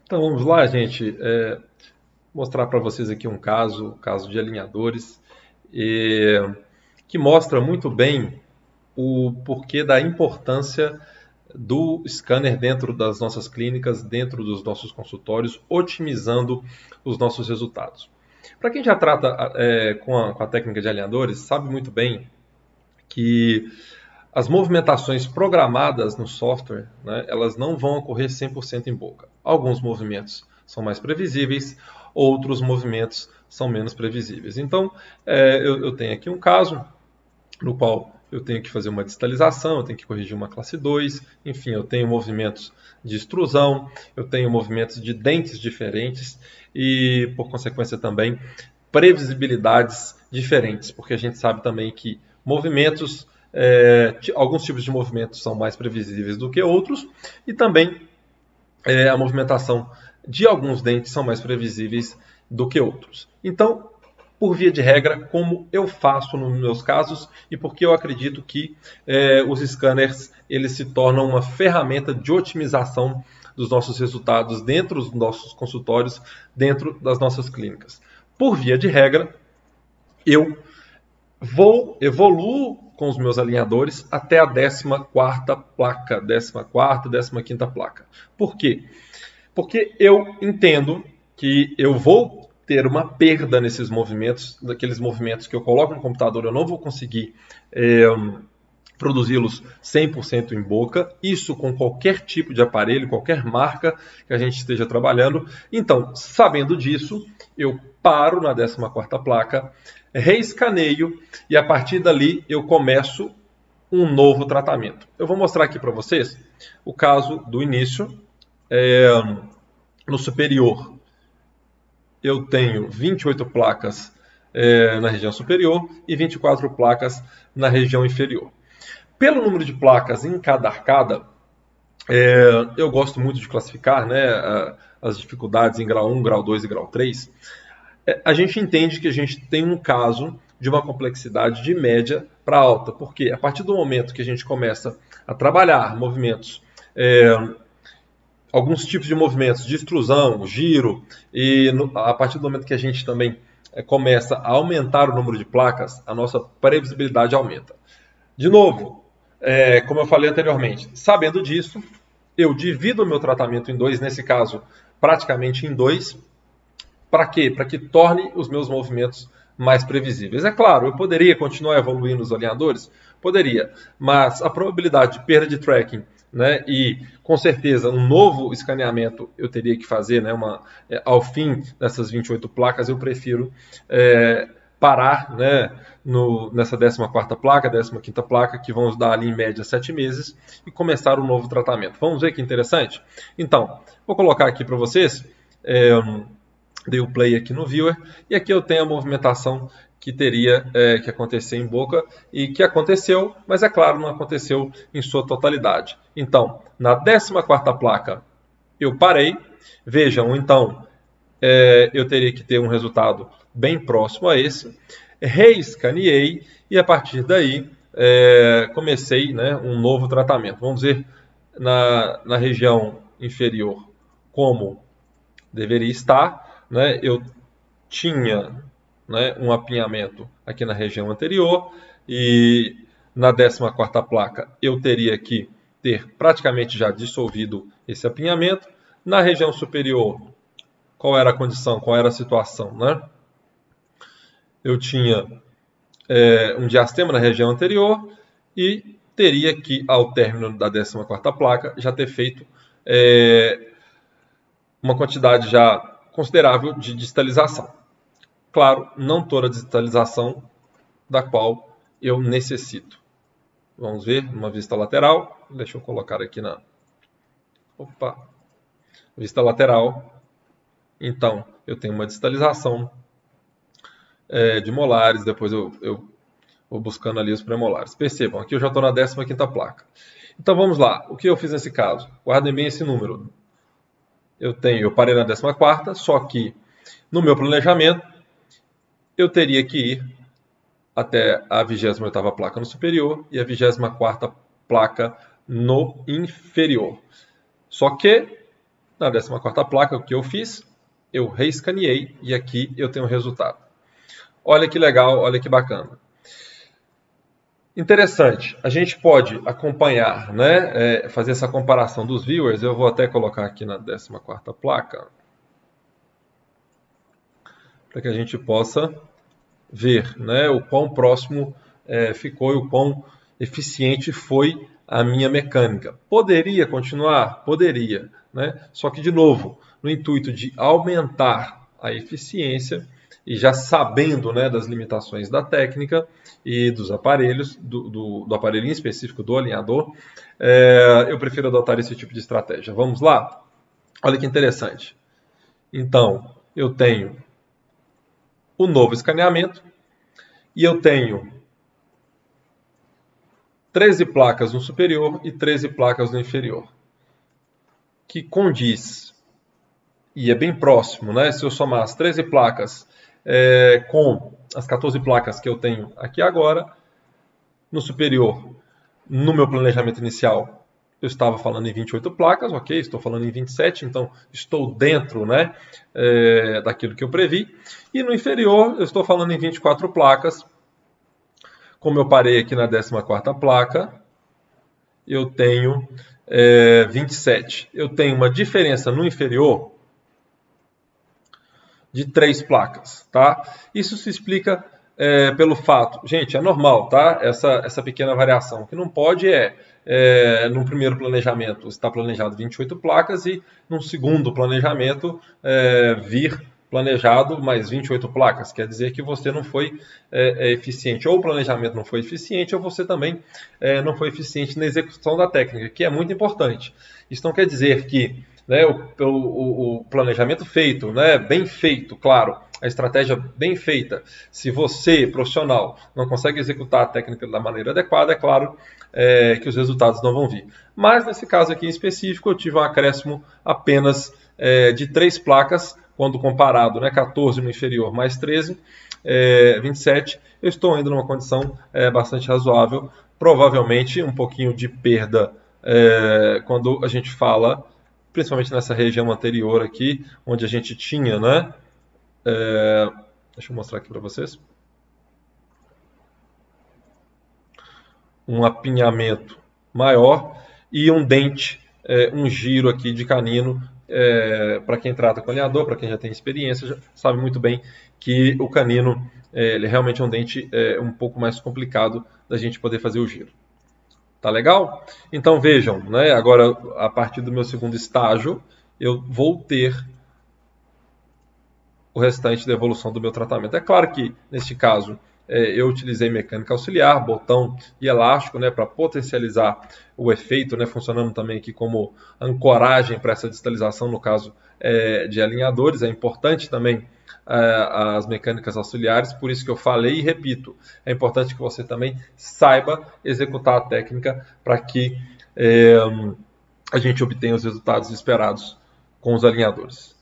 Então vamos lá, gente, mostrar para vocês aqui um caso de alinhadores, que mostra muito bem o porquê da importância do scanner dentro das nossas clínicas, dentro dos nossos consultórios, otimizando os nossos resultados. Para quem já trata com a técnica de alinhadores, sabe muito bem que as movimentações programadas no software, né, elas não vão ocorrer 100% em boca. Alguns movimentos são mais previsíveis, outros movimentos são menos previsíveis. Então, eu tenho aqui um caso no qual eu tenho que fazer uma distalização, eu tenho que corrigir uma classe 2, enfim, eu tenho movimentos de extrusão, eu tenho movimentos de dentes diferentes e, por consequência, também previsibilidades diferentes, porque a gente sabe também que movimentos, alguns tipos de movimentos são mais previsíveis do que outros e também a movimentação de alguns dentes são mais previsíveis do que outros. Então, por via de regra, como eu faço nos meus casos e porque eu acredito que os scanners eles se tornam uma ferramenta de otimização dos nossos resultados dentro dos nossos consultórios, dentro das nossas clínicas. Por via de regra, eu evoluo com os meus alinhadores até a 14ª placa, 14ª, 15ª placa. Por quê? Porque eu entendo que eu vou ter uma perda nesses movimentos, daqueles movimentos que eu coloco no computador, eu não vou conseguir produzi-los 100% em boca, isso com qualquer tipo de aparelho, qualquer marca que a gente esteja trabalhando. Então, sabendo disso, eu paro na 14ª placa, reescaneio e a partir dali eu começo um novo tratamento. Eu vou mostrar aqui para vocês o caso do início. No superior, eu tenho 28 placas na região superior e 24 placas na região inferior. Pelo número de placas em cada arcada, eu gosto muito de classificar, né, as dificuldades em grau 1, grau 2 e grau 3. A gente entende que a gente tem um caso de uma complexidade de média para alta, porque a partir do momento que a gente começa a trabalhar movimentos, alguns tipos de movimentos de extrusão, giro, e a partir do momento que a gente também começa a aumentar o número de placas, a nossa previsibilidade aumenta. De novo, como eu falei anteriormente, sabendo disso, eu divido o meu tratamento em dois, nesse caso, praticamente em dois. Para quê? Para que torne os meus movimentos mais previsíveis. É claro, eu poderia continuar evoluindo os alinhadores? Poderia, mas a probabilidade de perda de tracking, né, e com certeza um novo escaneamento eu teria que fazer, né, ao fim dessas 28 placas, eu prefiro parar, né, nessa 14ª placa, 15ª placa, que vão dar ali em média 7 meses, e começar um novo tratamento. Vamos ver que interessante? Então, vou colocar aqui para vocês, dei o play aqui no viewer, e aqui eu tenho a movimentação que teria que acontecer em boca, e que aconteceu, mas é claro, não aconteceu em sua totalidade. Então, na 14ª placa, eu parei. Vejam, então, eu teria que ter um resultado bem próximo a esse. Reescaneei, e a partir daí, comecei, né, um novo tratamento. Vamos ver na região inferior como deveria estar, né? Eu tinha, né, um apinhamento aqui na região anterior e na 14ª placa eu teria que ter praticamente já dissolvido esse apinhamento. Na região superior, qual era a condição, qual era a situação, né? Eu tinha um diastema na região anterior e teria que, ao término da 14ª placa, já ter feito uma quantidade já considerável de distalização. Claro, não toda a distalização da qual eu necessito. Vamos ver uma vista lateral. Deixa eu colocar aqui na... Vista lateral. Então, eu tenho uma distalização de molares, depois eu vou buscando ali os premolares. Percebam, aqui eu já estou na 15ª placa. Então vamos lá, o que eu fiz nesse caso? Guardem bem esse número. Eu parei na 14ª, só que no meu planejamento eu teria que ir até a 28ª placa no superior e a 24ª placa no inferior. Só que Na 14ª placa, o que eu fiz? Eu reescaneei e aqui eu tenho o resultado. Olha que legal, olha que bacana. Interessante, a gente pode acompanhar, né, fazer essa comparação dos viewers. Eu vou até colocar aqui na 14ª placa, para que a gente possa ver, né, o quão próximo ficou e o quão eficiente foi a minha mecânica. Poderia continuar? Poderia, né? Só que, de novo, no intuito de aumentar a eficiência, e já sabendo, né, das limitações da técnica e dos aparelhos, do aparelho em específico do alinhador, eu prefiro adotar esse tipo de estratégia. Vamos lá? Olha que interessante. Então, eu tenho o novo escaneamento e eu tenho 13 placas no superior e 13 placas no inferior, que condiz, e é bem próximo, né? Se eu somar as 13 placas com as 14 placas que eu tenho aqui agora, no superior, no meu planejamento inicial, eu estava falando em 28 placas, ok, estou falando em 27, então estou dentro, né, daquilo que eu previ. E no inferior, eu estou falando em 24 placas. Como eu parei aqui na 14ª placa, eu tenho 27. Eu tenho uma diferença no inferior de 3 placas, tá? Isso se explica pelo fato, gente, é normal, tá? Essa pequena variação. O que não pode no primeiro planejamento está planejado 28 placas e num segundo planejamento vir planejado mais 28 placas. Quer dizer que você não foi eficiente, ou o planejamento não foi eficiente, ou você também não foi eficiente na execução da técnica, que é muito importante. Isso não quer dizer que o planejamento feito, né, bem feito, claro, a estratégia bem feita, se você, profissional, não consegue executar a técnica da maneira adequada, é claro que os resultados não vão vir. Mas nesse caso aqui em específico, eu tive um acréscimo apenas de 3 placas, quando comparado, né, 14 no inferior mais 13, 27, eu estou ainda numa condição bastante razoável, provavelmente um pouquinho de perda quando a gente fala, principalmente nessa região anterior aqui, onde a gente tinha, né? Deixa eu mostrar aqui para vocês. Um apinhamento maior e um dente, um giro aqui de canino. Para quem trata com alinhador, para quem já tem experiência, já sabe muito bem que o canino ele realmente é um dente um pouco mais complicado da gente poder fazer o giro. Tá legal? Então vejam, né? Agora a partir do meu segundo estágio, eu vou ter o restante da evolução do meu tratamento. É claro que, neste caso, eu utilizei mecânica auxiliar, botão e elástico, né, para potencializar o efeito, né, funcionando também aqui como ancoragem para essa distalização, no caso de alinhadores. É importante também as mecânicas auxiliares, por isso que eu falei e repito, é importante que você também saiba executar a técnica para que a gente obtenha os resultados esperados com os alinhadores.